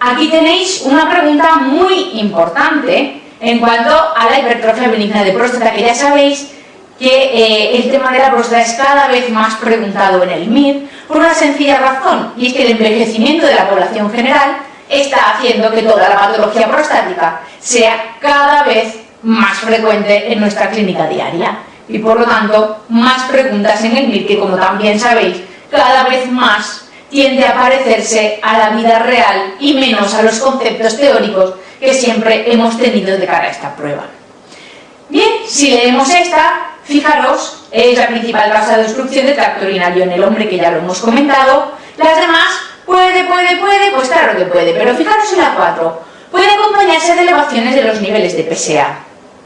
aquí tenéis una pregunta muy importante en cuanto a la hipertrofia benigna de próstata, que ya sabéis que el tema de la próstata es cada vez más preguntado en el MIR por una sencilla razón, y es que el envejecimiento de la población general está haciendo que toda la patología prostática sea cada vez más frecuente en nuestra clínica diaria, y por lo tanto más preguntas en el MIR, que como también sabéis, cada vez más tiende a parecerse a la vida real y menos a los conceptos teóricos que siempre hemos tenido de cara a esta prueba. Bien, si leemos esta, fijaros, es la principal causa de obstrucción del tracto urinario en el hombre, que ya lo hemos comentado. Las demás, puede, pues claro que puede, pero fijaros en la 4. Puede acompañarse de elevaciones de los niveles de PSA.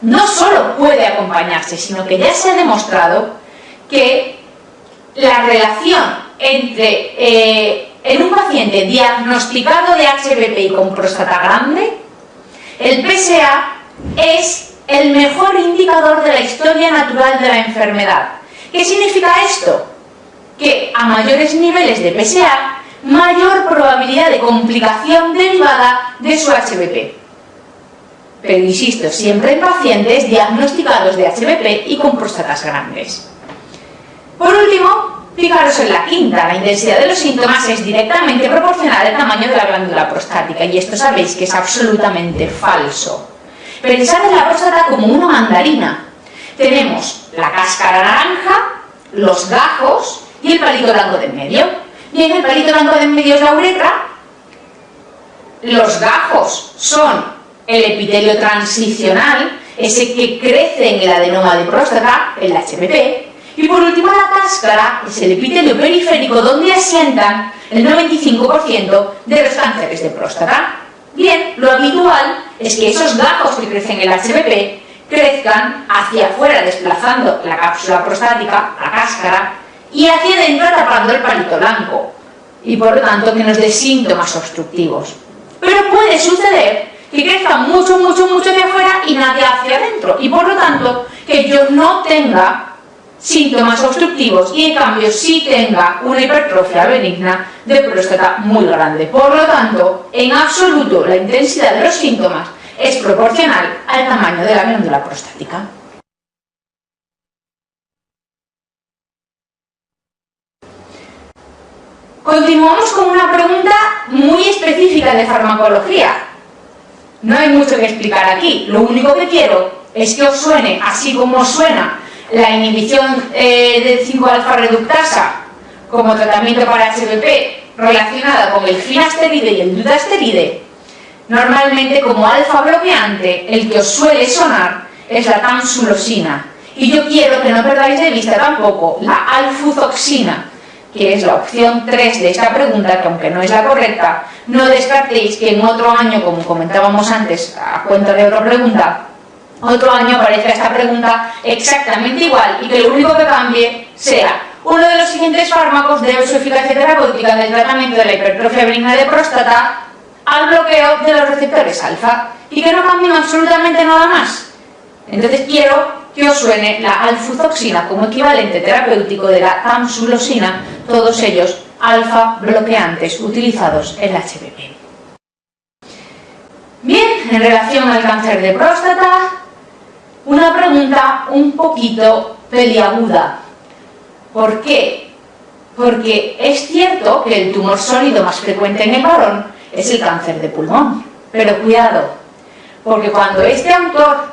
No solo puede acompañarse, sino que ya se ha demostrado que la relación entre en un paciente diagnosticado de HBP y con próstata grande, el PSA es el mejor indicador de la historia natural de la enfermedad. ¿Qué significa esto? Que a mayores niveles de PSA, mayor probabilidad de complicación derivada de su HBP. Pero insisto, siempre en pacientes diagnosticados de HBP y con próstatas grandes. Por último, fijaros en la 5, la intensidad de los síntomas es directamente proporcional al tamaño de la glándula prostática, y esto sabéis que es absolutamente falso. Pensad en la próstata como una mandarina. Tenemos la cáscara naranja, los gajos y el palito blanco de en medio. Bien, el palito blanco de en medio es la uretra, los gajos son el epitelio transicional, ese que crece en el adenoma de próstata, el HPP, y por último la cáscara es el epitelio periférico, donde asientan el 95% de los cánceres de próstata. Bien, lo habitual es que esos gajos que crecen en el HPP crezcan hacia afuera, desplazando la cápsula prostática, la cáscara, y hacia adentro tapando el palito blanco, y por lo tanto que nos dé síntomas obstructivos. Pero puede suceder que crezcan mucho hacia afuera y nadie hacia adentro, y por lo tanto que yo no tenga síntomas obstructivos y en cambio sí tenga una hipertrofia benigna de próstata muy grande. Por lo tanto, en absoluto la intensidad de los síntomas es proporcional al tamaño de la glándula prostática. Continuamos con una pregunta muy específica de farmacología. No hay mucho que explicar aquí, lo único que quiero es que os suene así como os suena la inhibición del 5-alfa reductasa como tratamiento para HPP relacionada con el finasteride y el dutasteride. Normalmente como alfa bloqueante el que os suele sonar es la tamsulosina, y yo quiero que no perdáis de vista tampoco la alfuzoxina, que es la opción 3 de esta pregunta, que aunque no es la correcta, no descartéis que en otro año, como comentábamos antes a cuenta de otra pregunta, otro año aparezca esta pregunta exactamente igual y que lo único que cambie sea uno de los siguientes fármacos debe su eficacia terapéutica en el tratamiento de la hipertrofia benigna de próstata al bloqueo de los receptores alfa, y que no cambien absolutamente nada más. Entonces quiero que os suene la alfuzoxina como equivalente terapéutico de la tamsulosina, todos ellos alfa bloqueantes utilizados en la HPP. Bien, en relación al cáncer de próstata, una pregunta un poquito peliaguda. ¿Por qué? Porque es cierto que el tumor sólido más frecuente en el varón es el cáncer de pulmón, pero cuidado, porque cuando este autor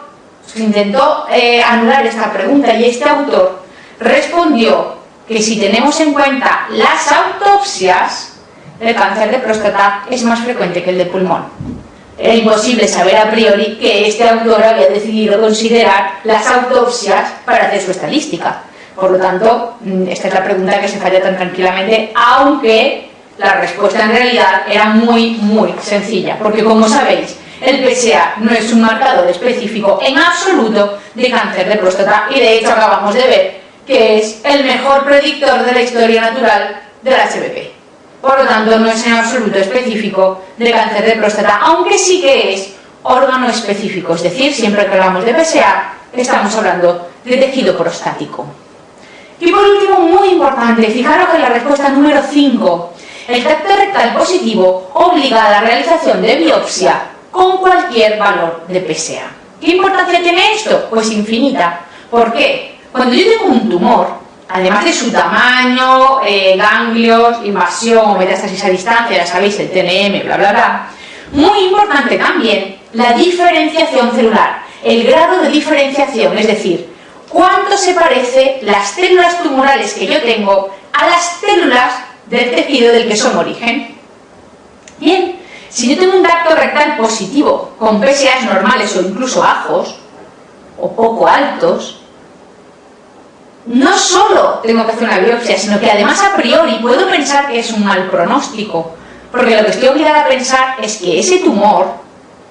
intentó anular esta pregunta y este autor respondió que si tenemos en cuenta las autopsias, el cáncer de próstata es más frecuente que el de pulmón. Era imposible saber a priori que este autor había decidido considerar las autopsias para hacer su estadística. Por lo tanto, esta es la pregunta que se falla tan tranquilamente, aunque la respuesta en realidad era muy sencilla, porque como sabéis, el PSA no es un marcador específico en absoluto de cáncer de próstata, y de hecho acabamos de ver que es el mejor predictor de la historia natural del HPP. Por lo tanto, no es en absoluto específico de cáncer de próstata, aunque sí que es órgano específico, es decir, siempre que hablamos de PSA, estamos hablando de tejido prostático. Y por último, muy importante, fijaros que la respuesta número 5 El tacto rectal positivo obliga a la realización de biopsia con cualquier valor de PSA. ¿Qué importancia tiene esto? Pues infinita. ¿Por qué? Cuando yo tengo un tumor, además de su tamaño, ganglios, invasión o metástasis a distancia, ya sabéis, el TNM, bla, bla, bla, muy importante también la diferenciación celular, el grado de diferenciación, es decir, cuánto se parece las células tumorales que yo tengo a las células del tejido del que son origen. Bien, si yo tengo un tacto rectal positivo con PSAs normales o incluso bajos o poco altos, no solo tengo que hacer una biopsia, sino que además a priori puedo pensar que es un mal pronóstico, porque lo que estoy obligada a pensar es que ese tumor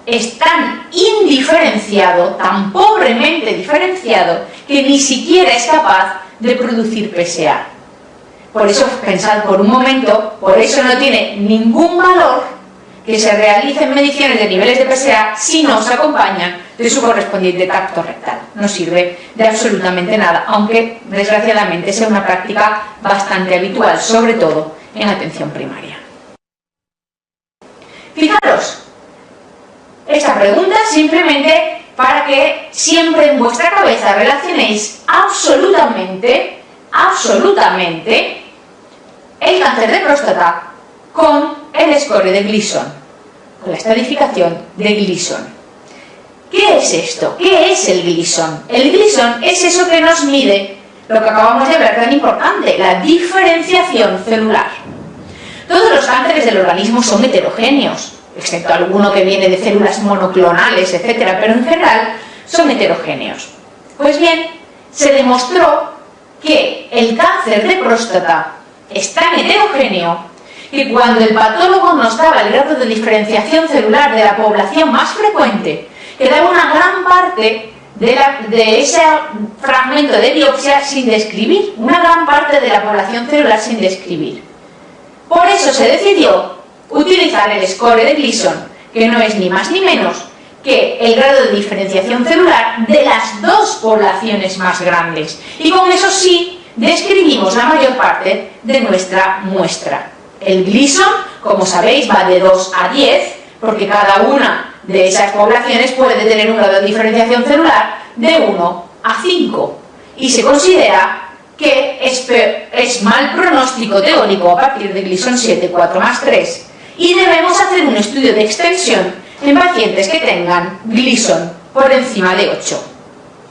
es tan indiferenciado, tan pobremente diferenciado, que ni siquiera es capaz de producir PSA. Por eso, pensad por un momento, por eso no tiene ningún valor que se realicen mediciones de niveles de PSA si no se acompañan de su correspondiente tacto rectal. No sirve de absolutamente nada, aunque desgraciadamente sea una práctica bastante habitual, sobre todo en atención primaria. Fijaros, esta pregunta simplemente para que siempre en vuestra cabeza relacionéis absolutamente el cáncer de próstata con el score de Gleason, con la estadificación de Gleason. ¿Qué es esto? ¿Qué es el Gleason? El Gleason es eso que nos mide lo que acabamos de ver tan importante, la diferenciación celular. Todos los cánceres del organismo son heterogéneos, excepto alguno que viene de células monoclonales, etc., pero en general son heterogéneos. Pues bien, se demostró que el cáncer de próstata es tan heterogéneo que cuando el patólogo nos daba el grado de diferenciación celular de la población más frecuente, quedaba una gran parte de ese fragmento de biopsia sin describir, una gran parte de la población celular sin describir. Por eso se decidió utilizar el score de Gleason, que no es ni más ni menos que el grado de diferenciación celular de las dos poblaciones más grandes. Y con eso sí describimos la mayor parte de nuestra muestra. El Gleason, como sabéis, va de 2 a 10, porque cada una de esas poblaciones puede tener un grado de diferenciación celular de 1 a 5. Y se considera que es mal pronóstico teórico a partir de Gleason 7, 4 más 3. Y debemos hacer un estudio de extensión en pacientes que tengan Gleason por encima de 8.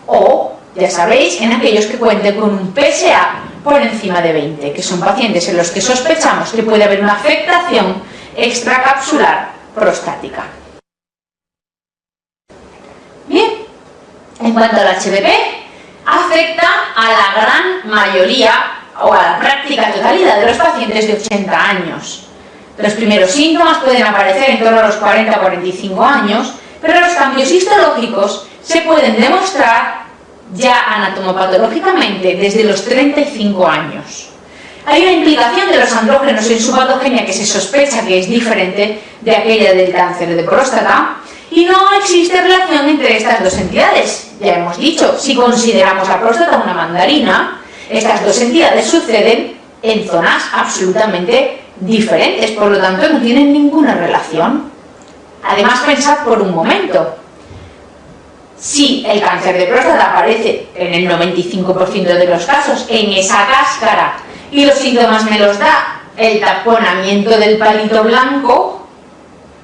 O, ya sabéis, en aquellos que cuenten con un PSA por encima de 20, que son pacientes en los que sospechamos que puede haber una afectación extracapsular prostática. Bien, en cuanto al HPV, afecta a la gran mayoría o a la práctica totalidad de los pacientes de 80 años. Los primeros síntomas pueden aparecer en torno a los 40 o 45 años, pero los cambios histológicos se pueden demostrar ya anatomopatológicamente desde los 35 años. Hay una implicación de los andrógenos en su patogenia que se sospecha que es diferente de aquella del cáncer de próstata y no existe relación entre estas dos entidades. Ya hemos dicho, si consideramos la próstata una mandarina, estas dos entidades suceden en zonas absolutamente diferentes, por lo tanto no tienen ninguna relación. Además, pensad por un momento, si el cáncer de próstata aparece en el 95% de los casos en esa cáscara y los síntomas me los da el taponamiento del palito blanco,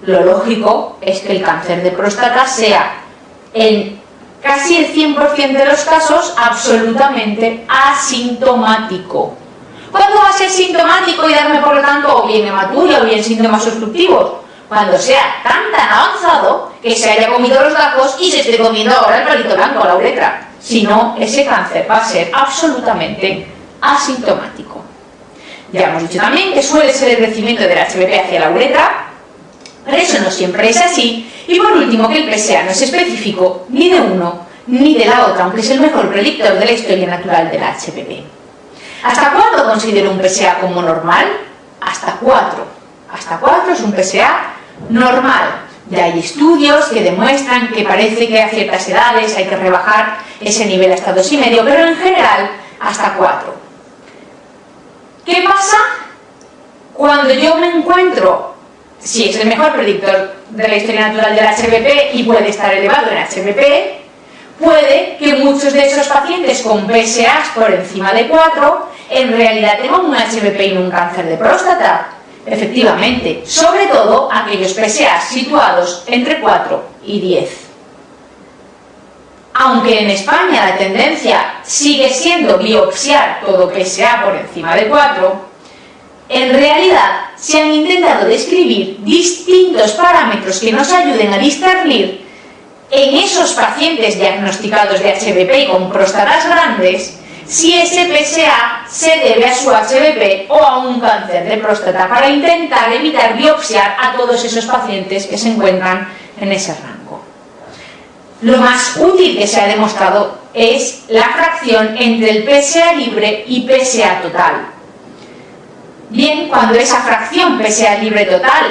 lo lógico es que el cáncer de próstata sea en casi el 100% de los casos absolutamente asintomático. ¿Cuándo va a ser sintomático y darme por lo tanto o bien hematuria o bien síntomas obstructivos? Cuando sea tan avanzado que se haya comido los gajos y se esté comiendo ahora el palito blanco, la uretra. Si no, ese cáncer va a ser absolutamente asintomático. Ya hemos dicho también que suele ser el crecimiento del HPV hacia la uretra, pero eso no siempre es así. Y por último, que el PSA no es específico ni de uno ni de la otra, aunque es el mejor predictor de la historia natural del HPV. ¿Hasta cuándo considero un PSA como normal? Hasta 4. Hasta 4 es un PSA normal. Ya hay estudios que demuestran que parece que a ciertas edades hay que rebajar ese nivel hasta 2,5, pero en general hasta 4. ¿Qué pasa cuando yo me encuentro, si es el mejor predictor de la historia natural del HBP y puede estar elevado en HBP, puede que muchos de esos pacientes con PSAs por encima de 4 en realidad tengan un HBP y no un cáncer de próstata. Efectivamente, sobre todo aquellos PSAs situados entre 4 y 10. Aunque en España la tendencia sigue siendo biopsiar todo PSA por encima de 4, en realidad se han intentado describir distintos parámetros que nos ayuden a discernir en esos pacientes diagnosticados de HBP y con próstatas grandes si ese PSA se debe a su HBP o a un cáncer de próstata, para intentar evitar biopsiar a todos esos pacientes que se encuentran en ese rango. Lo más útil que se ha demostrado es la fracción entre el PSA libre y PSA total. Bien, cuando esa fracción PSA libre total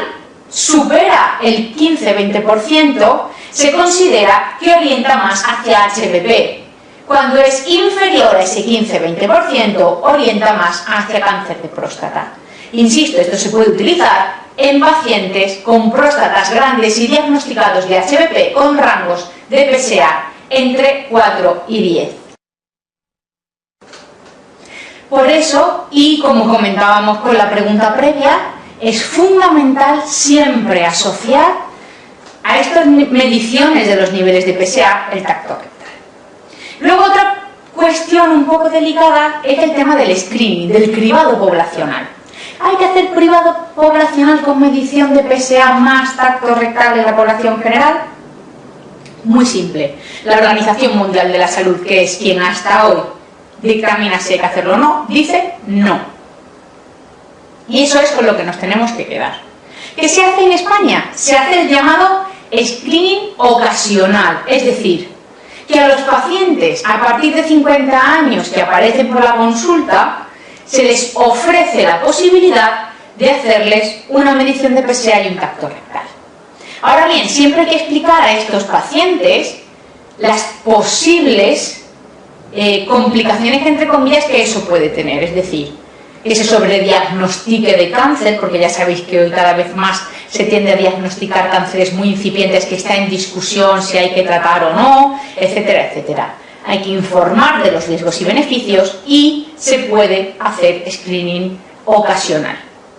supera el 15-20%, se considera que orienta más hacia HBP. Cuando es inferior a ese 15-20%, orienta más hacia cáncer de próstata. Insisto, esto se puede utilizar en pacientes con próstatas grandes y diagnosticados de HBP con rangos de PSA entre 4 y 10. Por eso, y como comentábamos con la pregunta previa, es fundamental siempre asociar a estas mediciones de los niveles de PSA el tacto rectal. Luego, otra cuestión un poco delicada es el tema del screening, del cribado poblacional. ¿Hay que hacer cribado poblacional con medición de PSA más tacto rectal en la población general? Muy simple. La Organización Mundial de la Salud, que es quien hasta hoy dictamina si hay que hacerlo o no, dice no. Y eso es con lo que nos tenemos que quedar. ¿Qué se hace en España? Se hace el llamado screening ocasional, es decir, que a los pacientes a partir de 50 años que aparecen por la consulta se les ofrece la posibilidad de hacerles una medición de PSA y un tacto rectal. Ahora bien, siempre hay que explicar a estos pacientes las posibles complicaciones, entre comillas, que eso puede tener, es decir, que se sobrediagnostique de cáncer, porque ya sabéis que hoy cada vez más se tiende a diagnosticar cánceres muy incipientes, que está en discusión si hay que tratar o no, etcétera, etcétera. Hay que informar de los riesgos y beneficios y se puede hacer screening ocasional.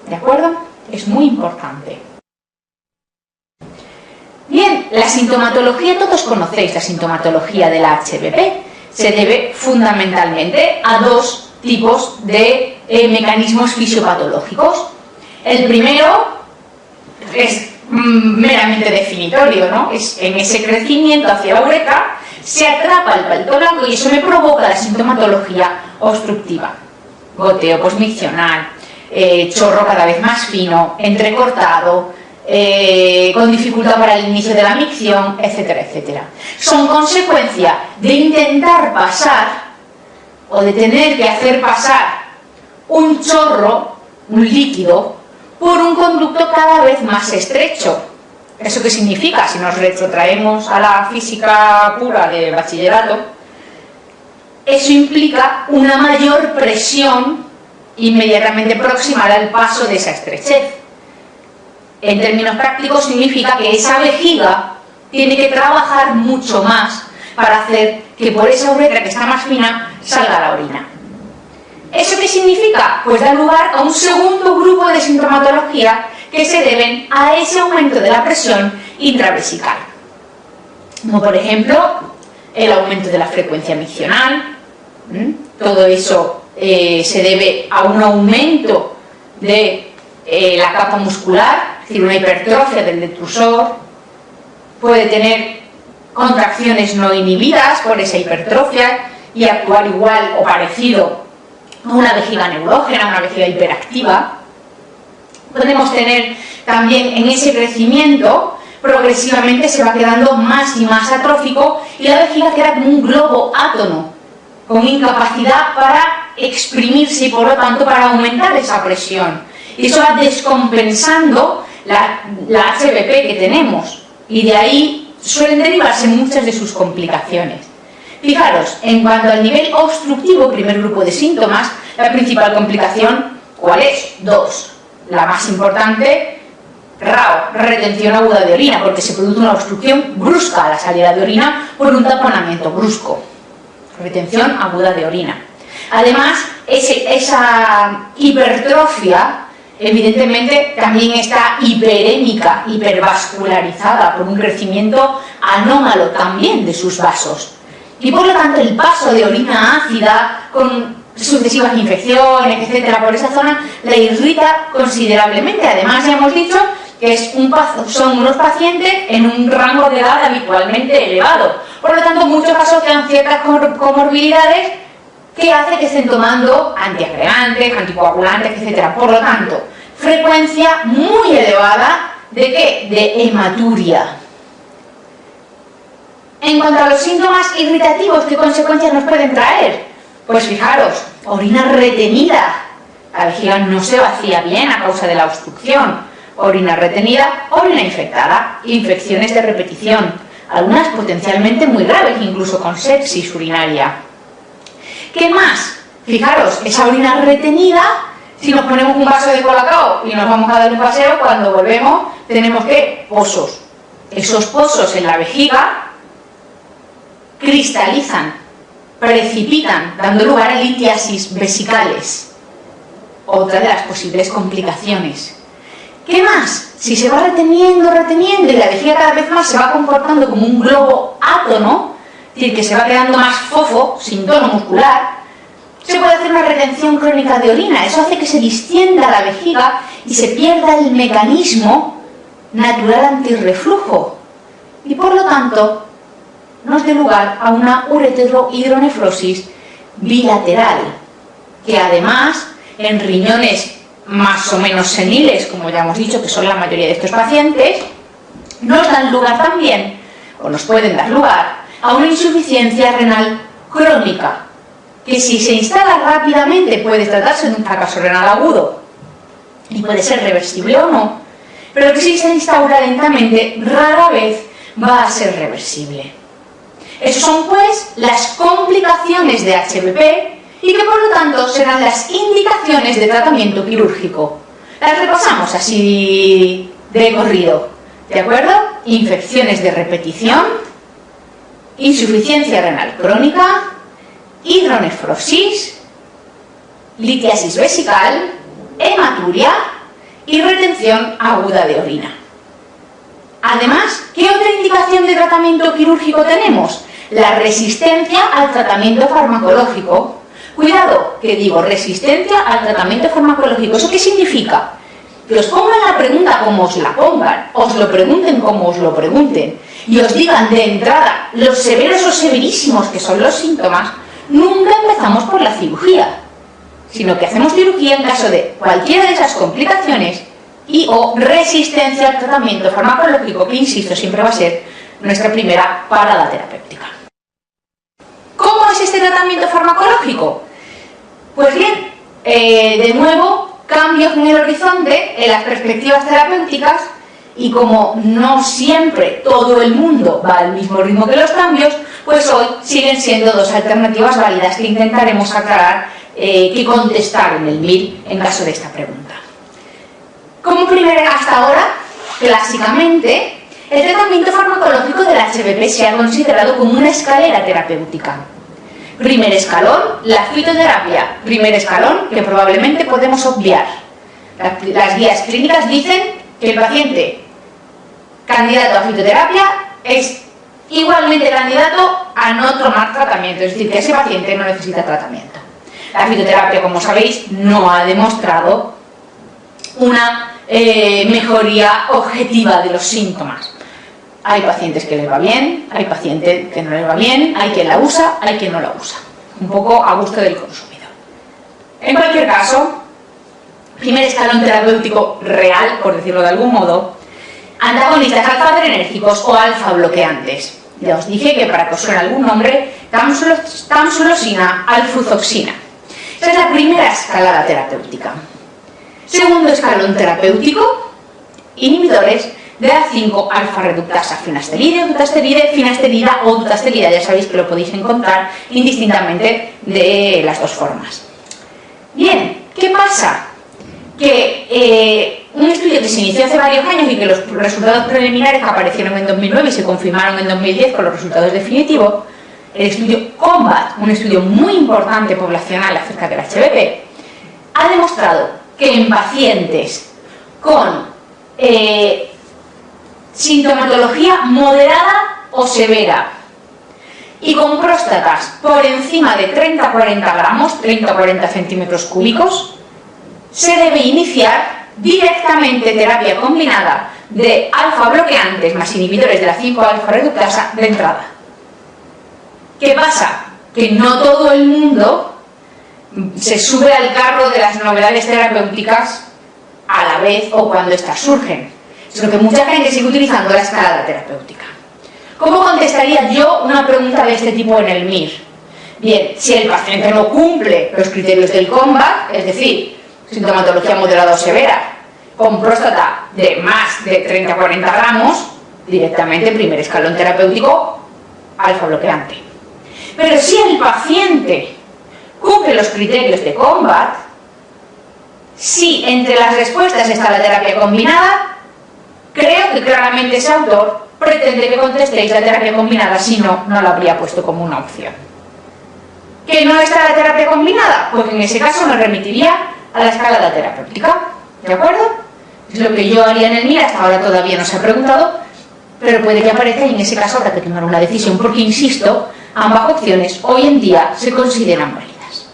¿De acuerdo? Es muy importante. Bien, la sintomatología, todos conocéis la sintomatología de la HBP. Se debe fundamentalmente a dos tipos de mecanismos fisiopatológicos. El primero es meramente definitorio, ¿no? Es en ese crecimiento hacia la uretra se atrapa el palito blanco y eso me provoca la sintomatología obstructiva. Goteo posmiccional, chorro cada vez más fino, entrecortado, con dificultad para el inicio de la micción, etcétera, etcétera. Son consecuencia de intentar pasar o de tener que hacer pasar un chorro, un líquido, por un conducto cada vez más estrecho. ¿Eso qué significa? Si nos retrotraemos a la física pura de bachillerato, eso implica una mayor presión inmediatamente proximal al paso de esa estrechez. En términos prácticos significa que esa vejiga tiene que trabajar mucho más para hacer que por esa uretra que está más fina salga la orina. ¿Eso qué significa? Pues da lugar a un segundo grupo de sintomatología que se deben a ese aumento de la presión intravesical. Como por ejemplo, el aumento de la frecuencia miccional. Todo eso se debe a un aumento de la capa muscular, es decir, una hipertrofia del detrusor. Puede tener contracciones no inhibidas por esa hipertrofia y actuar igual o parecido a una vejiga neurógena, una vejiga hiperactiva. Podemos tener también en ese crecimiento, progresivamente se va quedando más y más atrófico y la vejiga queda como un globo átono, con incapacidad para exprimirse y por lo tanto para aumentar esa presión. Y eso va descompensando la HBP que tenemos y de ahí suelen derivarse muchas de sus complicaciones. Fijaros, en cuanto al nivel obstructivo, primer grupo de síntomas, la principal complicación, ¿cuál es? Dos. la más importante, RAO, retención aguda de orina, porque se produce una obstrucción brusca a la salida de orina por un taponamiento brusco. Retención aguda de orina. Además, esa hipertrofia evidentemente también está hiperémica, hipervascularizada por un crecimiento anómalo también de sus vasos. Y por lo tanto el paso de orina ácida con sucesivas infecciones, etcétera, por esa zona la irrita considerablemente. Además, ya hemos dicho que son unos pacientes en un rango de edad habitualmente elevado. Por lo tanto, muchos asocian ciertas comorbilidades que hace que estén tomando antiagregantes, anticoagulantes, etcétera. Por lo tanto, frecuencia muy elevada ¿de qué? De hematuria. En cuanto a los síntomas irritativos, ¿qué consecuencias nos pueden traer? Pues fijaros, orina retenida. La vejiga no se vacía bien a causa de la obstrucción. Orina retenida, orina infectada, infecciones de repetición, algunas potencialmente muy graves, incluso con sepsis urinaria. ¿Qué más? Fijaros, esa orina retenida, si nos ponemos un vaso de colacao y nos vamos a dar un paseo, cuando volvemos tenemos que pozos. Esos pozos en la vejiga cristalizan, precipitan, dando lugar a litiasis vesicales. Otra de las posibles complicaciones. ¿Qué más? Si se va reteniendo y la vejiga cada vez más se va comportando como un globo átono, es decir, que se va quedando más fofo, sin tono muscular, se puede hacer una retención crónica de orina. Eso hace que se distienda la vejiga y se pierda el mecanismo natural antirreflujo. Y por lo tanto, nos dé lugar a una ureterohidronefrosis bilateral, que además, en riñones más o menos seniles, como ya hemos dicho, que son la mayoría de estos pacientes, nos dan lugar también, o nos pueden dar lugar, a una insuficiencia renal crónica, que si se instala rápidamente puede tratarse de un fracaso renal agudo, y puede ser reversible o no, pero que si se instaura lentamente, rara vez va a ser reversible. Esas son, pues, las complicaciones de HPP, y que por lo tanto serán las indicaciones de tratamiento quirúrgico. Las repasamos así de corrido, ¿de acuerdo? Infecciones de repetición, insuficiencia renal crónica, hidronefrosis, litiasis vesical, hematuria y retención aguda de orina. Además, ¿qué otra indicación de tratamiento quirúrgico tenemos? La resistencia al tratamiento farmacológico. Cuidado, que digo resistencia al tratamiento farmacológico. ¿Eso qué significa? Que os pongan la pregunta como os la pongan, os lo pregunten como os lo pregunten, y os digan de entrada los severos o severísimos que son los síntomas, nunca empezamos por la cirugía, sino que hacemos cirugía en caso de cualquiera de esas complicaciones y o resistencia al tratamiento farmacológico, que insisto, siempre va a ser nuestra primera parada terapéutica. ¿Cómo es este tratamiento farmacológico? Pues bien, de nuevo, cambios en el horizonte, en las perspectivas terapéuticas, y como no siempre todo el mundo va al mismo ritmo que los cambios, pues hoy siguen siendo dos alternativas válidas que intentaremos aclarar, que contestar en el MIR en caso de esta pregunta. Como primera, hasta ahora, clásicamente, el tratamiento farmacológico del HPP se ha considerado como una escalera terapéutica. Primer escalón, la fitoterapia. Primer escalón que probablemente podemos obviar. Las guías clínicas dicen que el paciente candidato a fitoterapia es igualmente candidato a no tomar tratamiento, es decir, que ese paciente no necesita tratamiento. La fitoterapia, como sabéis, no ha demostrado una mejoría objetiva de los síntomas. Hay pacientes que les va bien, hay pacientes que no les va bien, hay quien la usa, hay quien no la usa. Un poco a gusto del consumidor. En cualquier caso, primer escalón terapéutico real, por decirlo de algún modo, antagonistas alfa-adrenérgicos o alfa-bloqueantes. Ya os dije que para que os suene algún nombre, tamsulosina, alfuzoxina. Esa es la primera escalada terapéutica. Segundo escalón terapéutico, inhibidores de A5 alfa-reductasa, finasteride, dutasteride, finasterida o dutasterida. Ya sabéis que lo podéis encontrar indistintamente de las dos formas. Bien, ¿qué pasa? que un estudio que se inició hace varios años y que los resultados preliminares que aparecieron en 2009 y se confirmaron en 2010 con los resultados definitivos, el estudio COMBAT, un estudio muy importante poblacional acerca del HBV, ha demostrado que en pacientes con sintomatología moderada o severa y con próstatas por encima de 30-40 gramos, 30-40 centímetros cúbicos, se debe iniciar directamente terapia combinada de alfa bloqueantes más inhibidores de la 5-alfa reductasa de entrada. ¿Qué pasa? Que no todo el mundo se sube al carro de las novedades terapéuticas a la vez o cuando estas surgen, sino que mucha gente sigue utilizando la escalada terapéutica. ¿Cómo contestaría yo una pregunta de este tipo en el MIR? Bien, si el paciente no cumple los criterios del COMBAT, es decir, sintomatología moderada o severa, con próstata de más de 30-40 gramos, directamente primer escalón terapéutico, alfa bloqueante. Pero si el paciente cumple los criterios de COMBAT, si entre las respuestas está la terapia combinada, creo que claramente ese autor pretende que contestéis la terapia combinada, si no, no la habría puesto como una opción. ¿Que no está la terapia combinada? Pues en ese caso me remitiría a la escalada terapéutica, ¿de acuerdo? Es lo que yo haría en el MIR, hasta ahora todavía no se ha preguntado, pero puede que aparezca y en ese caso habrá que tomar una decisión, porque insisto, ambas opciones hoy en día se consideran válidas.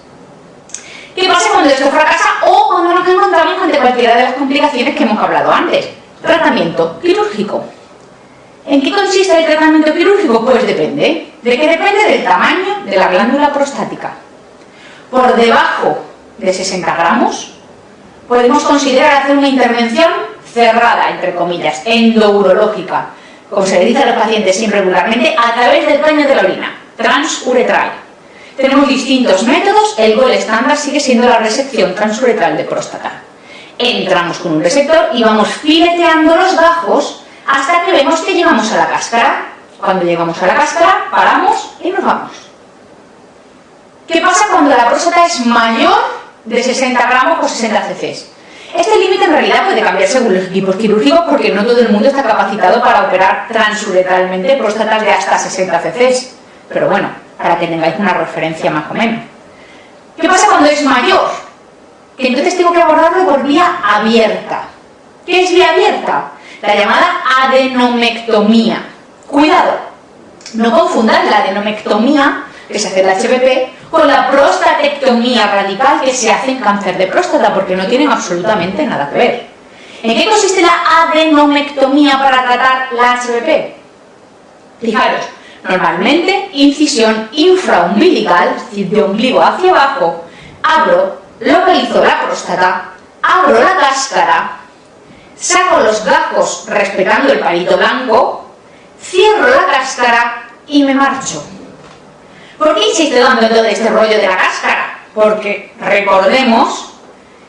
¿Qué pasa cuando esto fracasa o cuando nos encontramos ante cualquiera de las complicaciones que hemos hablado antes? Tratamiento quirúrgico. ¿En qué consiste el tratamiento quirúrgico? Pues depende. ¿De qué depende? Del tamaño de la glándula prostática. Por debajo de 60 gramos podemos considerar hacer una intervención cerrada, entre comillas, endourológica, como se le dice a los pacientes siempre regularmente, a través del paño de la orina, transuretral. Tenemos distintos métodos, el gol estándar sigue siendo la resección transuretral de próstata. Entramos con un resector y vamos fileteando los gajos hasta que vemos que llegamos a la cáscara. Cuando llegamos a la cáscara, paramos y nos vamos. ¿Qué pasa cuando la próstata es mayor de 60 gramos o 60 cc? Este límite en realidad puede cambiar según los equipos quirúrgicos, porque no todo el mundo está capacitado para operar transuretralmente próstatas de hasta 60 cc. Pero bueno, para que tengáis una referencia más o menos. ¿Qué pasa cuando es mayor? Que entonces tengo que abordarlo por vía abierta. ¿Qué es vía abierta? La llamada adenomectomía. Cuidado, no confundan la adenomectomía que se hace en la HPP con la prostatectomía radical que se hace en cáncer de próstata, porque no tienen absolutamente nada que ver. ¿En qué consiste la adenomectomía para tratar la HPP? Fijaros, normalmente incisión infraumbilical, es decir, de ombligo hacia abajo, abro, localizo la próstata, abro la cáscara, saco los gajos respetando el palito blanco, cierro la cáscara y me marcho. ¿Por qué insisto dando todo este rollo de la cáscara? Porque recordemos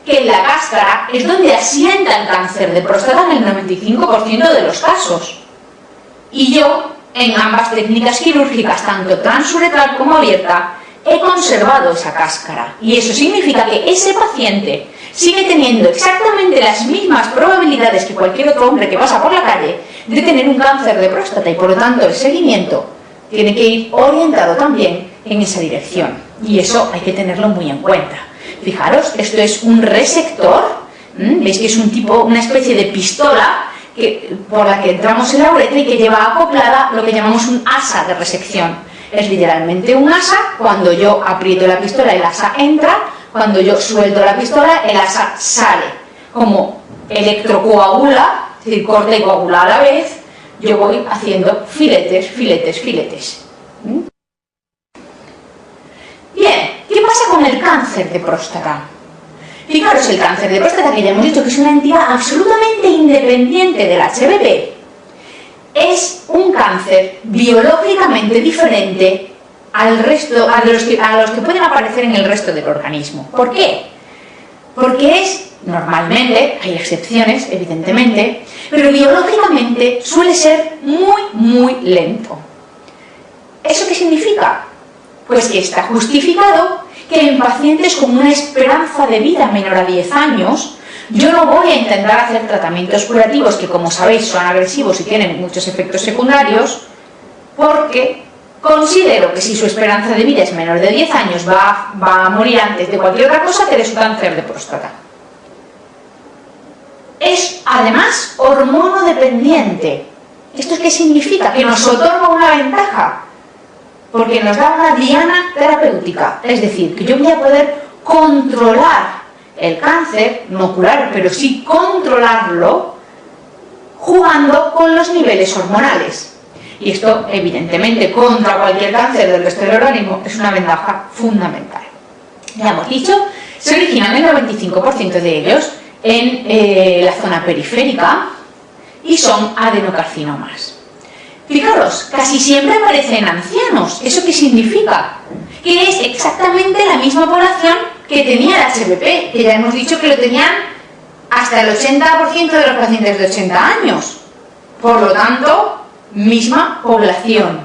que en la cáscara es donde asienta el cáncer de próstata en el 95% de los casos. Y yo, en ambas técnicas quirúrgicas, tanto transuretral como abierta, he conservado esa cáscara. Y eso significa que ese paciente sigue teniendo exactamente las mismas probabilidades que cualquier otro hombre que pasa por la calle de tener un cáncer de próstata, y por lo tanto el seguimiento tiene que ir orientado también en esa dirección, y eso hay que tenerlo muy en cuenta. Fijaros, esto es un resector, veis que es un tipo, una especie de pistola por la que entramos en la uretra y que lleva acoplada lo que llamamos un asa de resección. Es literalmente un asa. Cuando yo aprieto la pistola, el asa entra; cuando yo suelto la pistola, el asa sale. Como electrocoagula, es decir, corta y coagula a la vez, yo voy haciendo filetes, filetes, filetes. Bien, ¿qué pasa con el cáncer de próstata? Fijaros, el cáncer de próstata, que ya hemos dicho que es una entidad absolutamente independiente del HPV, es un cáncer biológicamente diferente al resto, a los que pueden aparecer en el resto del organismo. ¿Por qué? Porque es, normalmente, hay excepciones, evidentemente, pero biológicamente suele ser muy, muy lento. ¿Eso qué significa? Pues que está justificado que en pacientes con una esperanza de vida menor a 10 años Yo no voy a intentar hacer tratamientos curativos que, como sabéis, son agresivos y tienen muchos efectos secundarios, porque considero que si su esperanza de vida es menor de 10 años va a morir antes de cualquier otra cosa que de su cáncer de próstata. Es, además, hormonodependiente. ¿Esto qué significa? Que nos otorga una ventaja, porque nos da una diana terapéutica. Es decir, que yo voy a poder controlar el cáncer, no curar, pero sí controlarlo, jugando con los niveles hormonales. Y esto, evidentemente, contra cualquier cáncer del resto del organismo, es una ventaja fundamental. Ya hemos dicho, se originan el 95% de ellos en la zona periférica y son adenocarcinomas. Fijaros, casi siempre aparecen ancianos. ¿Eso qué significa? Que es exactamente la misma población que tenía el HPV, que ya hemos dicho que lo tenían hasta el 80% de los pacientes de 80 años. Por lo tanto, misma población.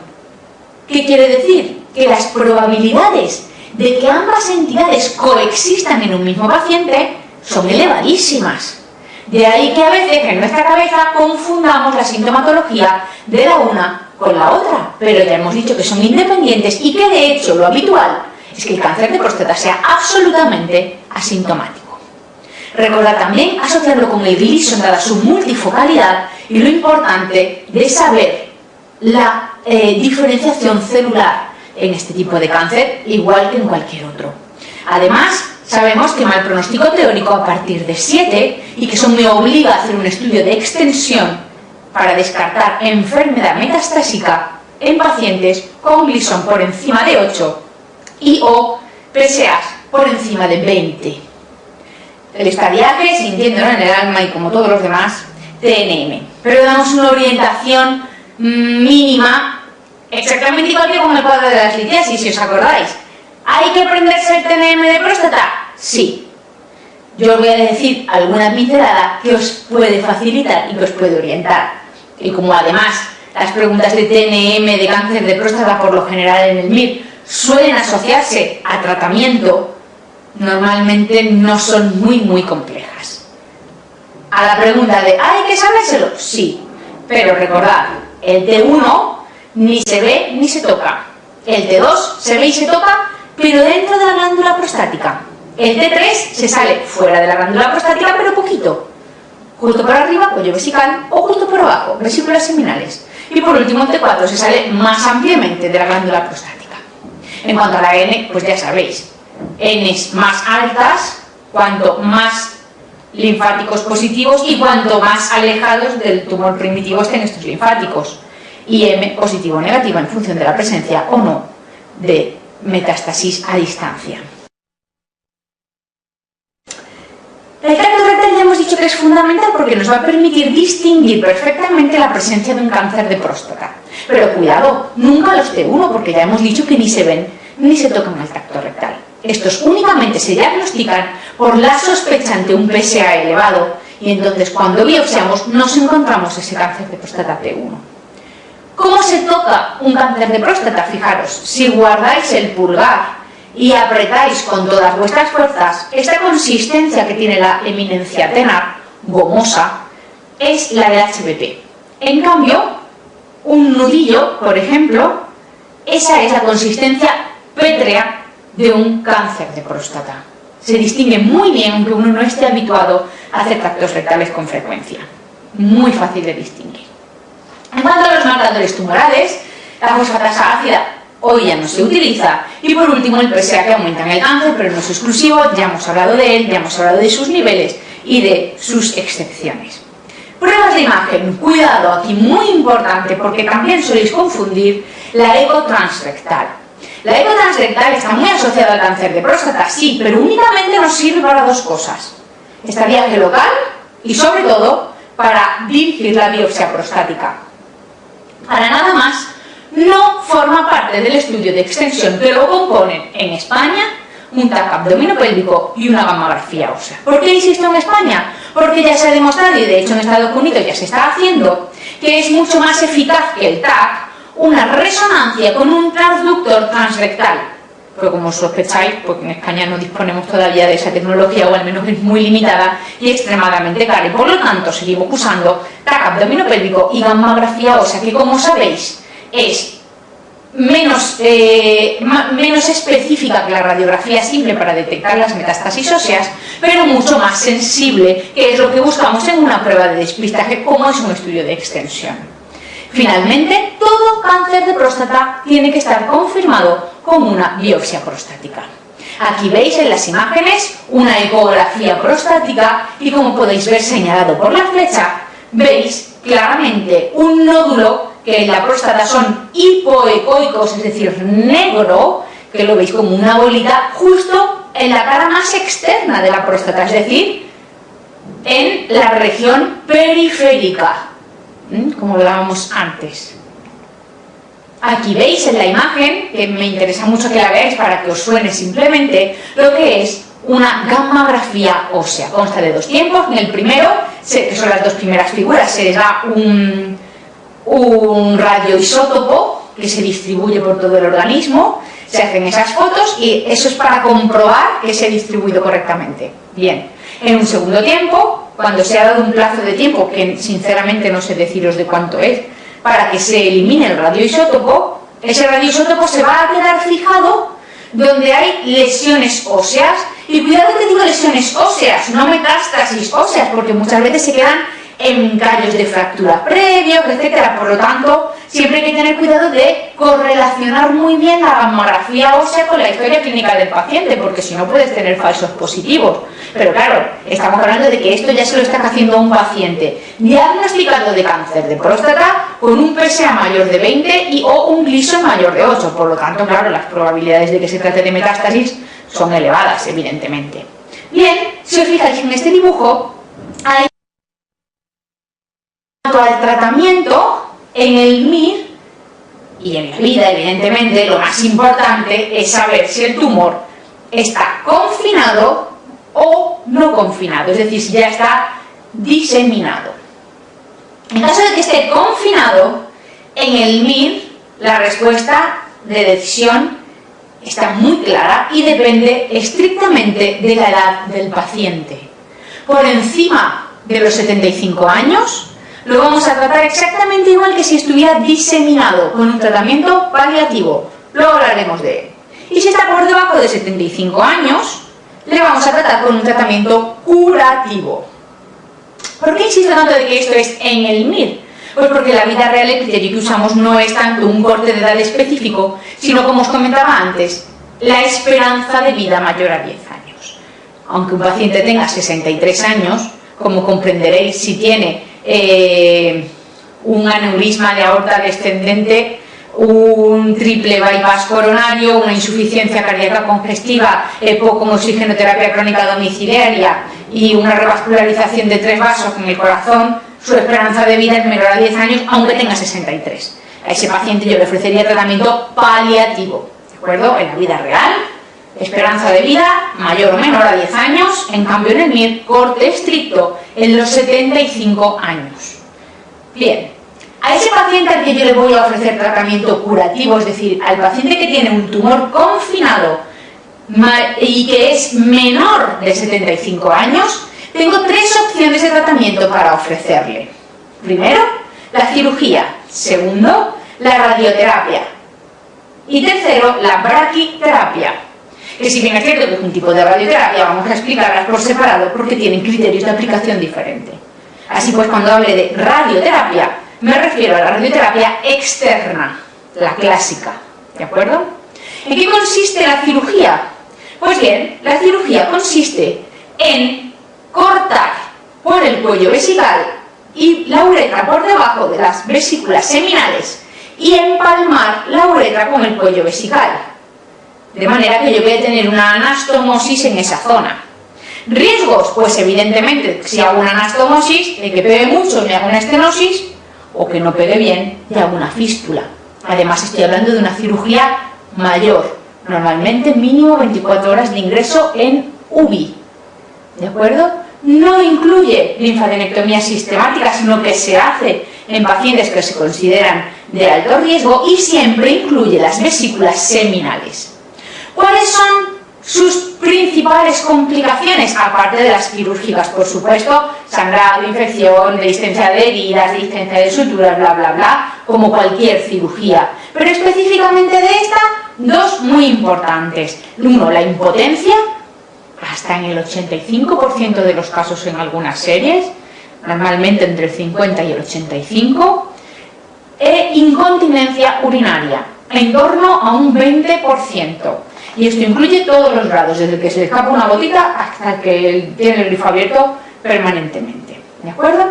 ¿Qué quiere decir? Que las probabilidades de que ambas entidades coexistan en un mismo paciente son elevadísimas. De ahí que a veces en nuestra cabeza confundamos la sintomatología de la una con la otra, pero ya hemos dicho que son independientes y que de hecho lo habitual es que el cáncer de próstata sea absolutamente asintomático. Recordad también asociarlo con el Gleason dada su multifocalidad y lo importante de saber la diferenciación celular en este tipo de cáncer, igual que en cualquier otro. Además, sabemos que mal pronóstico teórico a partir de 7 y que eso me obliga a hacer un estudio de extensión para descartar enfermedad metastásica en pacientes con Gleason por encima de 8 y o PSAs por encima de 20. El estadiaje, sintiéndolo en el alma y como todos los demás, TNM. Pero damos una orientación mínima, exactamente igual que con el cuadro de las litiasis, si os acordáis. ¿Hay que aprenderse el TNM de próstata? Sí. Yo os voy a decir alguna pincelada que os puede facilitar y que os puede orientar. Y como además las preguntas de TNM de cáncer de próstata por lo general en el MIR suelen asociarse a tratamiento, normalmente no son muy complejas. A la pregunta de ¿hay que sabérselo? Sí. Pero recordad, el T1 ni se ve ni se toca. El T2 se ve y se toca, pero dentro de la glándula prostática. El T3 se sale fuera de la glándula prostática, pero poquito. Justo por arriba, cuello vesical, o justo por abajo, vesículas seminales. Y por último, el T4 se sale más ampliamente de la glándula prostática. En cuanto a la N, pues ya sabéis, Ns más altas, cuanto más linfáticos positivos y cuanto más alejados del tumor primitivo estén estos linfáticos. Y M positivo o negativo en función de la presencia o no de metástasis a distancia. El tracto rectal ya hemos dicho que es fundamental porque nos va a permitir distinguir perfectamente la presencia de un cáncer de próstata. Pero cuidado, nunca los T1 porque ya hemos dicho que ni se ven ni se tocan al tracto rectal. Estos únicamente se diagnostican por la sospecha ante un PSA elevado y entonces cuando biopsiamos nos encontramos ese cáncer de próstata T1. ¿Cómo se toca un cáncer de próstata? Fijaros, si guardáis el pulgar y apretáis con todas vuestras fuerzas, esta consistencia que tiene la eminencia tenar, gomosa, es la del HPV. En cambio, un nudillo, por ejemplo, esa es la consistencia pétrea de un cáncer de próstata. Se distingue muy bien, aunque uno no esté habituado a hacer tractos rectales con frecuencia. Muy fácil de distinguir. En cuanto a los marcadores tumorales, la fosfatasa ácida hoy ya no se utiliza. Y por último, el PSA que aumenta en el cáncer, pero no es exclusivo, ya hemos hablado de él, ya hemos hablado de sus niveles y de sus excepciones. Pruebas de imagen, cuidado aquí, muy importante, porque también soléis confundir la eco transrectal. La eco transrectal está muy asociada al cáncer de próstata, sí, pero únicamente nos sirve para dos cosas. Estadiaje local y, sobre todo, para dirigir la biopsia prostática. Para nada más, no forma parte del estudio de extensión que lo componen en España un TAC abdominopélvico y una gammagrafía ósea. ¿Por qué insisto en España? Porque ya se ha demostrado, y de hecho en Estados Unidos ya se está haciendo, que es mucho más eficaz que el TAC una resonancia con un transductor transrectal. pero como sospecháis, porque en España no disponemos todavía de esa tecnología, o al menos es muy limitada y extremadamente cara, y por lo tanto seguimos usando TAC abdominopélvico y gammagrafía ósea, que como sabéis es menos específica que la radiografía simple para detectar las metástasis óseas, pero mucho más sensible, que es lo que buscamos en una prueba de despistaje como es un estudio de extensión. Finalmente, todo cáncer de próstata tiene que estar confirmado con una biopsia prostática. Aquí veis en las imágenes una ecografía prostática y, como podéis ver señalado por la flecha, veis claramente un nódulo que en la próstata son hipoecoicos, es decir, negro, que lo veis como una bolita justo en la cara más externa de la próstata, es decir, en la región periférica, como hablábamos antes. Aquí veis en la imagen, que me interesa mucho que la veáis para que os suene simplemente, lo que es una gammografía ósea. Consta de 2 tiempos. En el primero, que son las 2 primeras figuras, se les da un radioisótopo que se distribuye por todo el organismo, se hacen esas fotos y eso es para comprobar que se ha distribuido correctamente. Bien, en un segundo tiempo, cuando se ha dado un plazo de tiempo, que sinceramente no sé deciros de cuánto es, para que se elimine el radioisótopo, ese radioisótopo se va a quedar fijado donde hay lesiones óseas. Y cuidado que digo lesiones óseas, no metástasis óseas, porque muchas veces se quedan en callos de fractura previos, etcétera. Por lo tanto, siempre hay que tener cuidado de correlacionar muy bien la gammografía ósea con la historia clínica del paciente, porque si no puedes tener falsos positivos. Pero claro, estamos hablando de que esto ya se lo está haciendo a un paciente diagnosticado de cáncer de próstata con un PSA mayor de 20 o un Gleason mayor de 8. Por lo tanto, claro, las probabilidades de que se trate de metástasis son elevadas, evidentemente. Bien, si os fijáis en este dibujo, hay al tratamiento en el MIR y en la vida, evidentemente, lo más importante es saber si el tumor está confinado o no confinado, es decir, si ya está diseminado. En caso de que esté confinado, en el MIR la respuesta de decisión está muy clara y depende estrictamente de la edad del paciente. Por encima de los 75 años, lo vamos a tratar exactamente igual que si estuviera diseminado, con un tratamiento paliativo. Luego hablaremos de él. Y si está por debajo de 75 años, le vamos a tratar con un tratamiento curativo. ¿Por qué insisto tanto de que esto es en el MIR? Pues porque en la vida real el criterio que usamos no es tanto un corte de edad específico, sino, como os comentaba antes, la esperanza de vida mayor a 10 años. Aunque un paciente tenga 63 años, como comprenderéis, si tiene un aneurisma de aorta descendente, un triple bypass coronario, una insuficiencia cardíaca congestiva, EPO con oxigenoterapia crónica domiciliaria y una revascularización de 3 vasos en el corazón, su esperanza de vida es menor a 10 años, aunque tenga 63. A ese paciente yo le ofrecería tratamiento paliativo, ¿de acuerdo? En la vida real, esperanza de vida mayor o menor a 10 años, en cambio en el MIR, corte estricto en los 75 años. Bien, a ese paciente al que yo le voy a ofrecer tratamiento curativo, es decir, al paciente que tiene un tumor confinado y que es menor de 75 años, tengo 3 opciones de tratamiento para ofrecerle. Primero, la cirugía. Segundo, la radioterapia. Y tercero, la braquiterapia. Que si bien es cierto que es un tipo de radioterapia, vamos a explicarlas por separado porque tienen criterios de aplicación diferentes. Así pues, cuando hable de radioterapia, me refiero a la radioterapia externa, la clásica, ¿de acuerdo? ¿En qué consiste la cirugía? Pues bien, la cirugía consiste en cortar por el cuello vesical y la uretra por debajo de las vesículas seminales y empalmar la uretra con el cuello vesical. De manera que yo voy a tener una anastomosis en esa zona. ¿Riesgos? Pues evidentemente, si hago una anastomosis, de que pegue mucho y me hago una estenosis, o que no pegue bien y hago una fístula. Además, estoy hablando de una cirugía mayor, normalmente mínimo 24 horas de ingreso en UBI. ¿De acuerdo? No incluye linfadenectomía sistemática, sino que se hace en pacientes que se consideran de alto riesgo y siempre incluye las vesículas seminales. ¿Cuáles son sus principales complicaciones? Aparte de las quirúrgicas, por supuesto, sangrado, infección, resistencia de heridas, resistencia de suturas, bla, bla, bla, como cualquier cirugía. Pero específicamente de esta, dos muy importantes. Uno, la impotencia, hasta en el 85% de los casos en algunas series, normalmente entre el 50 y el 85%, e incontinencia urinaria, en torno a un 20%. Y esto incluye todos los grados, desde que se le escapa una gotita hasta que tiene el grifo abierto permanentemente. ¿De acuerdo?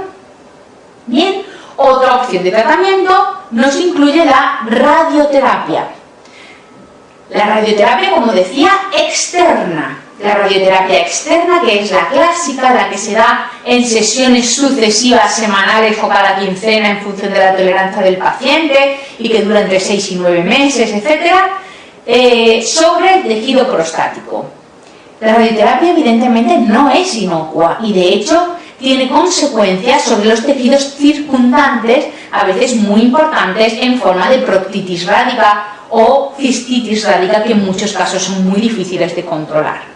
Bien, otra opción de tratamiento nos incluye la radioterapia. La radioterapia, como decía, externa. La radioterapia externa, que es la clásica, la que se da en sesiones sucesivas, semanales o cada quincena en función de la tolerancia del paciente y que dura entre 6 y 9 meses, etcétera, sobre el tejido prostático. La radioterapia evidentemente no es inocua y de hecho tiene consecuencias sobre los tejidos circundantes, a veces muy importantes, en forma de proctitis rádica o cistitis rádica, que en muchos casos son muy difíciles de controlar.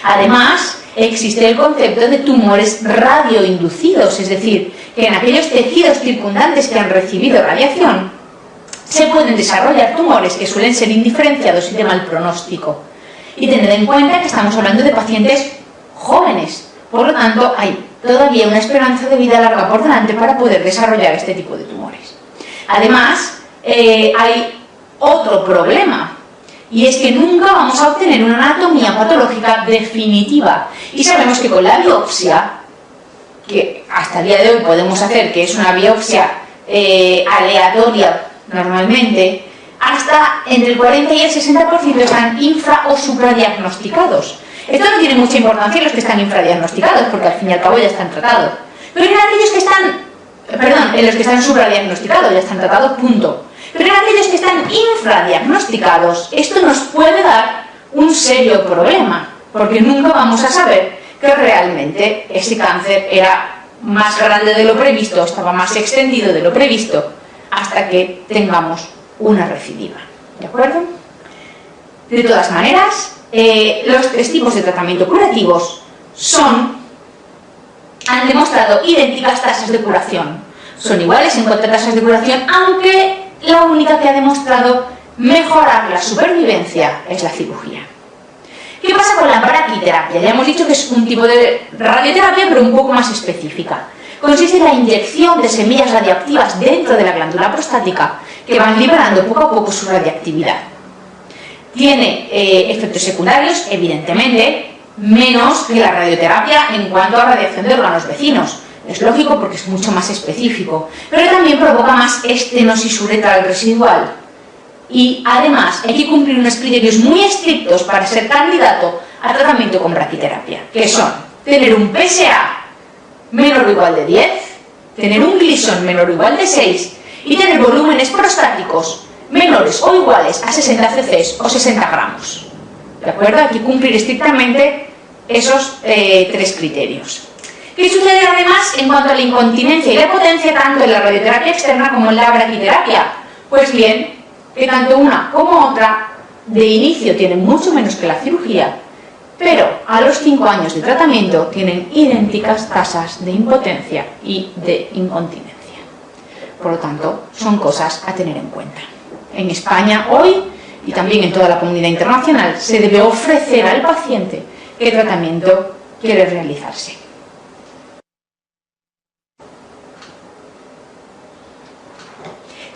Además, existe el concepto de tumores radioinducidos, es decir, que en aquellos tejidos circundantes que han recibido radiación se pueden desarrollar tumores que suelen ser indiferenciados y de mal pronóstico. Y tened en cuenta que estamos hablando de pacientes jóvenes, por lo tanto hay todavía una esperanza de vida larga por delante para poder desarrollar este tipo de tumores. Además, hay otro problema, y es que nunca vamos a obtener una anatomía patológica definitiva. Y sabemos que con la biopsia, que hasta el día de hoy podemos hacer, que es una biopsia aleatoria normalmente, hasta entre el 40 y el 60% están infra o supradiagnosticados. Esto no tiene mucha importancia en los que están infradiagnosticados, porque al fin y al cabo ya están tratados. Pero en aquellos que están, en los que están supradiagnosticados ya están tratados, punto. Pero en aquellos que están infradiagnosticados, esto nos puede dar un serio problema, porque nunca vamos a saber que realmente ese cáncer era más grande de lo previsto, estaba más extendido de lo previsto, hasta que tengamos una recidiva. ¿De acuerdo? De todas maneras, los tres tipos de tratamiento curativos han demostrado idénticas tasas de curación. Son iguales en cuanto a tasas de curación, aunque la única que ha demostrado mejorar la supervivencia es la cirugía. ¿Qué pasa con la braquiterapia? Ya hemos dicho que es un tipo de radioterapia, pero un poco más específica. Consiste en la inyección de semillas radioactivas dentro de la glándula prostática, que van liberando poco a poco su radioactividad. Tiene efectos secundarios, evidentemente, menos que la radioterapia en cuanto a radiación de órganos vecinos. Es lógico porque es mucho más específico, pero también provoca más estenosis uretral residual. Y además hay que cumplir unos criterios muy estrictos para ser candidato a tratamiento con braquiterapia, que son tener un PSA menor o igual de 10, tener un Gleason menor o igual de 6 y tener volúmenes prostáticos menores o iguales a 60 cc o 60 gramos. ¿De acuerdo? Hay que cumplir estrictamente esos tres criterios. ¿Qué sucede además en cuanto a la incontinencia y la potencia tanto en la radioterapia externa como en la braquiterapia? Pues bien, que tanto una como otra de inicio tienen mucho menos que la cirugía, pero a los 5 años de tratamiento tienen idénticas tasas de impotencia y de incontinencia. Por lo tanto, son cosas a tener en cuenta. En España hoy, y también en toda la comunidad internacional, se debe ofrecer al paciente qué tratamiento quiere realizarse.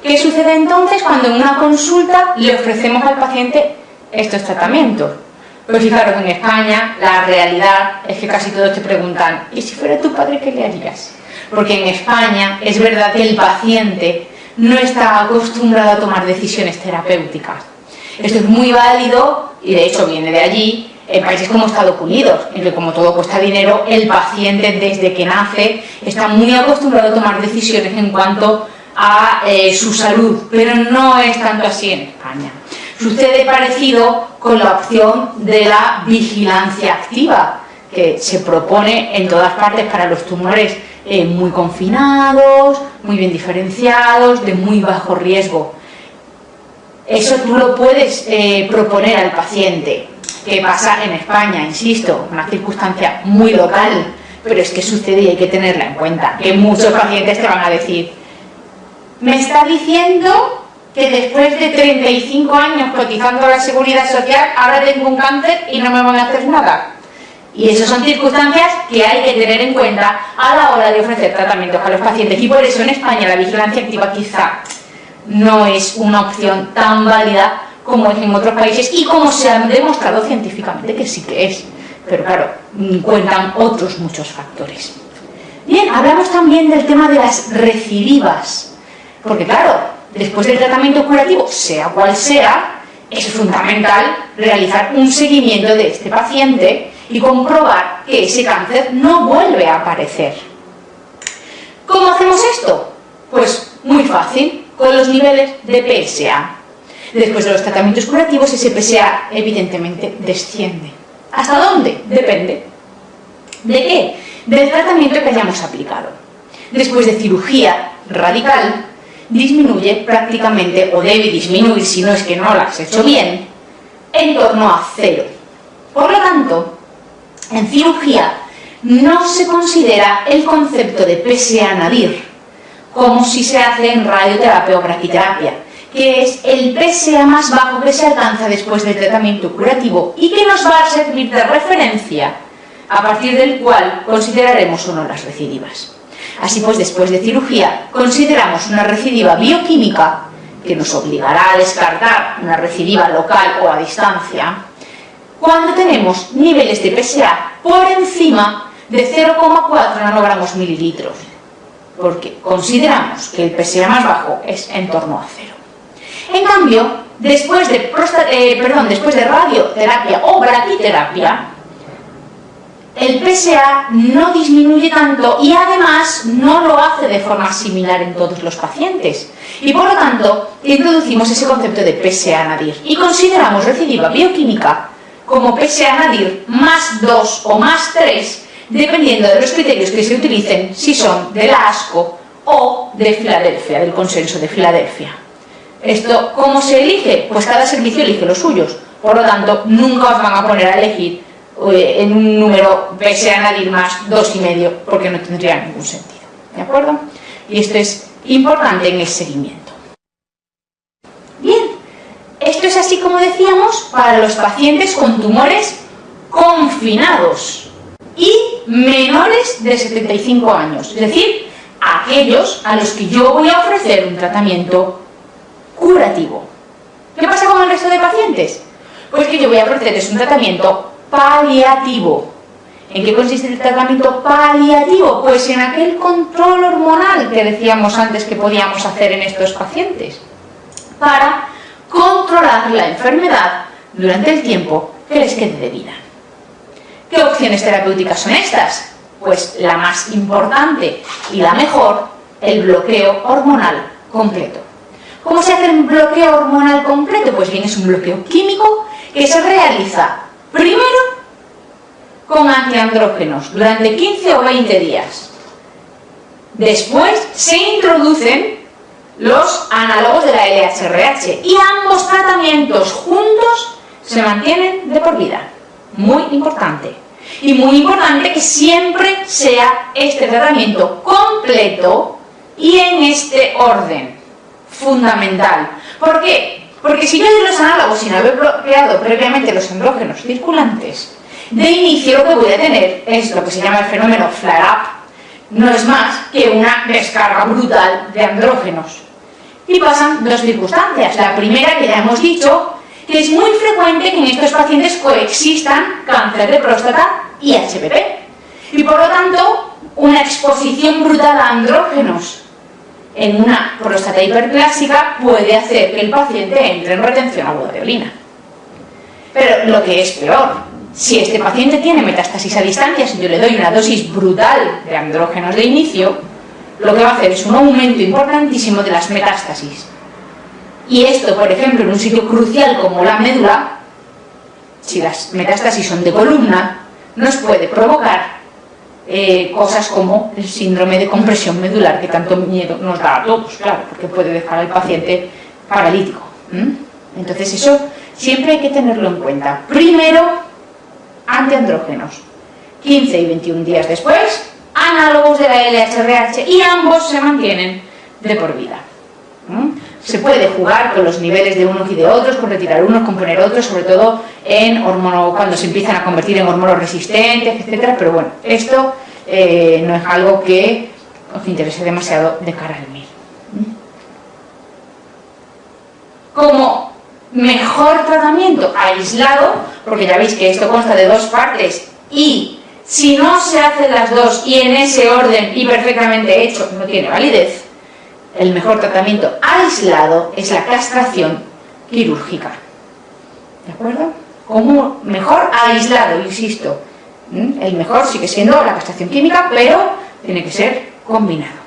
¿Qué sucede entonces cuando en una consulta le ofrecemos al paciente estos tratamientos? Pues fijaros, en España la realidad es que casi todos te preguntan: ¿y si fuera tu padre, qué le harías? Porque en España es verdad que el paciente no está acostumbrado a tomar decisiones terapéuticas. Esto es muy válido y de hecho viene de allí, en países como Estados Unidos, en que como todo cuesta dinero, el paciente desde que nace está muy acostumbrado a tomar decisiones en cuanto a su salud, pero no es tanto así en España. Sucede parecido con la opción de la vigilancia activa, que se propone en todas partes para los tumores muy confinados, muy bien diferenciados, de muy bajo riesgo. eso tú lo puedes proponer al paciente. ¿Qué pasa en España? Insisto, una circunstancia muy local, pero es que sucede y hay que tenerla en cuenta, que muchos pacientes te van a decir: me está diciendo que después de 35 años cotizando a la Seguridad Social, ahora tengo un cáncer y no me van a hacer nada. Y esas son circunstancias que hay que tener en cuenta a la hora de ofrecer tratamientos a los pacientes. Y por eso en España la vigilancia activa quizá no es una opción tan válida como es en otros países y como se ha demostrado científicamente que sí que es. Pero claro, cuentan otros muchos factores. Bien, hablamos también del tema de las recidivas. Porque claro, después del tratamiento curativo, sea cual sea, es fundamental realizar un seguimiento de este paciente y comprobar que ese cáncer no vuelve a aparecer. ¿Cómo hacemos esto? Pues muy fácil, con los niveles de PSA. Después de los tratamientos curativos, ese PSA evidentemente desciende. ¿Hasta dónde? Depende. ¿De qué? Del tratamiento que hayamos aplicado. Después de cirugía radical, disminuye prácticamente, o debe disminuir si no es que no lo has hecho bien, en torno a 0. Por lo tanto, en cirugía no se considera el concepto de PSA nadir, como si se hace en radioterapia o braquiterapia, que es el PSA más bajo que se alcanza después del tratamiento curativo y que nos va a servir de referencia a partir del cual consideraremos o no las recidivas. Así pues, después de cirugía, consideramos una recidiva bioquímica que nos obligará a descartar una recidiva local o a distancia cuando tenemos niveles de PSA por encima de 0,4 nanogramos mililitros, porque consideramos que el PSA más bajo es en torno a 0. En cambio, después de radioterapia o braquiterapia, el PSA no disminuye tanto y además no lo hace de forma similar en todos los pacientes. Y por lo tanto, introducimos ese concepto de PSA nadir y consideramos recidiva bioquímica como PSA nadir más 2 o más 3, dependiendo de los criterios que se utilicen, si son de la ASCO o de Filadelfia, del consenso de Filadelfia. ¿Esto cómo se elige? Pues cada servicio elige los suyos. Por lo tanto, nunca os van a poner a elegir en un número PSA nadir más 2,5, porque no tendría ningún sentido. ¿De acuerdo? Y esto es importante en el seguimiento. Bien, esto es así como decíamos para los pacientes con tumores confinados y menores de 75 años, es decir, aquellos a los que yo voy a ofrecer un tratamiento curativo. ¿Qué pasa con el resto de pacientes? Pues que yo voy a ofrecerles un tratamiento paliativo. ¿En qué consiste el tratamiento paliativo? Pues en aquel control hormonal que decíamos antes que podíamos hacer en estos pacientes para controlar la enfermedad durante el tiempo que les quede de vida. ¿Qué opciones terapéuticas son estas? Pues la más importante y la mejor, el bloqueo hormonal completo. ¿Cómo se hace un bloqueo hormonal completo? Pues bien, es un bloqueo químico que se realiza primero con antiandrógenos durante 15 o 20 días. Después se introducen los análogos de la LHRH y ambos tratamientos juntos se mantienen de por vida. Muy importante. Y muy importante que siempre sea este tratamiento completo y en este orden. Fundamental. ¿Por qué? Porque si yo doy los análogos sin haber bloqueado previamente los andrógenos circulantes, de inicio lo que voy a tener es lo que se llama el fenómeno flare-up. No es más que una descarga brutal de andrógenos. Y pasan dos circunstancias. La primera, que ya hemos dicho, que es muy frecuente que en estos pacientes coexistan cáncer de próstata y HPV. Y por lo tanto, una exposición brutal a andrógenos en una próstata hiperplásica puede hacer que el paciente entre en retención aguda de orina. Pero lo que es peor, si este paciente tiene metástasis a distancia, si yo le doy una dosis brutal de andrógenos de inicio, lo que va a hacer es un aumento importantísimo de las metástasis. Y esto, por ejemplo, en un sitio crucial como la médula, si las metástasis son de columna, nos puede provocar cosas como el síndrome de compresión medular, que tanto miedo nos da a todos, claro, porque puede dejar al paciente paralítico. Entonces eso siempre hay que tenerlo en cuenta. Primero, antiandrógenos. 15 y 21 días después, análogos de la LHRH, y ambos se mantienen de por vida. Se puede jugar con los niveles de unos y de otros, con retirar unos, con poner otros, sobre todo en cuando se empiezan a convertir en hormonos resistentes, etcétera. Pero bueno, esto no es algo que os interese demasiado de cara al MIR. Como mejor tratamiento aislado, porque ya veis que esto consta de dos partes y si no se hacen las dos y en ese orden y perfectamente hecho, no tiene validez. El mejor tratamiento aislado es la castración quirúrgica. ¿De acuerdo? Como mejor aislado, insisto. El mejor sigue siendo la castración química, pero tiene que ser combinada.